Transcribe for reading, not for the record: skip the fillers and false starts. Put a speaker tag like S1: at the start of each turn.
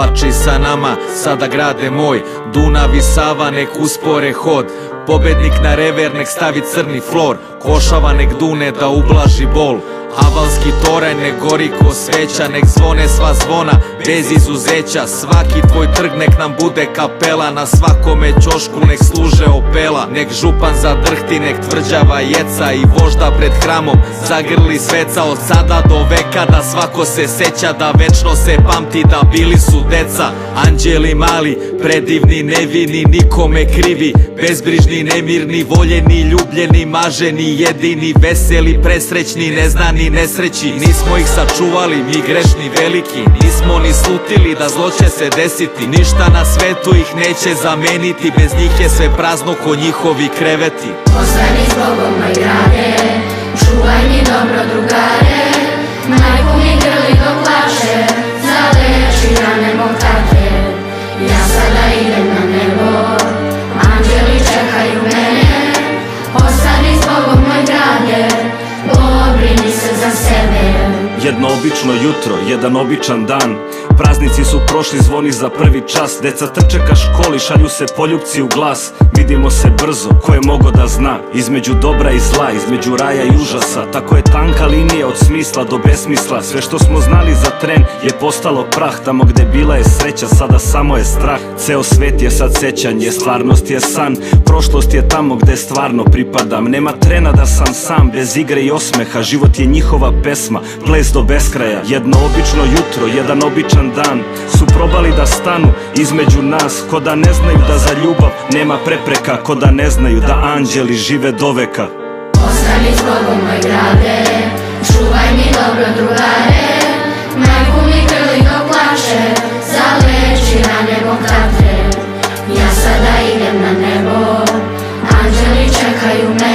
S1: Provlači sa nama, sada grade moj, Dunav i Sava nek uspore hod. Pobednik na rever nek stavi crni flor, Košava nek dune da ublaži bol. Avalski toraj nek gori ko sveća, nek zvone sva zvona bez izuzeća. Svaki tvoj trg nek nam bude kapela, na svakome ćošku nek služe opela. Nek župan zadrhti, nek tvrđava jeca i vožda pred hramom zagrli sveca. Od sada do veka da svako se seća, da večno se pamti da bili su deca. Anđeli mali, predivni, nevini, nikome krivi, bezbrižni, nemirni, voljeni, ljubljeni, maženi, jedini, veseli, presrećni, neznani, nesreći. Nismo ih sačuvali, mi grešni veliki, nismo ni slutili da zlo će se desiti. Ništa na svetu ih neće zameniti, bez njih je sve prazno ko njihovi kreveti.
S2: Ostani s Bogom moj grade, čuvaj mi dobro drugare, majku mi grli dok plače, zaleči rane mog tate. Ja sada idem na nebo, anđeli čekaju mene. Ostani s Bogom moj grade, pobrini se za sebe.
S3: Jedno obično jutro, jedan običan dan, praznici su prošli, zvoni za prvi čas. Deca trče ka školi, šalju se poljupci u glas. Vidimo se brzo, ko je mogo da zna, između dobra i zla, između raja i užasa. Tako je tanka linija od smisla do besmisla. Sve što smo znali za tren je postalo prah. Tamo gde bila je sreća, sada samo je strah. Ceo svet je sad sećanje, stvarnost je san. Prošlost je tamo gde stvarno pripadam. Nema trena da sam sam, bez igre i osmeha. Život je njihova pesma, ples do beskraja. Jedno obično jutro, jedan običan dan, su probali da stanu između nas. Ko da ne znaju da za ljubav nema prepreka, ko da ne znaju da anđeli žive do veka.
S2: Ostani s Bogom moj grade, čuvaj mi dobro drugare, majku mi grli dok plače, zaleči rane mog tate. Ja sada idem na nebo, anđeli čekaju me.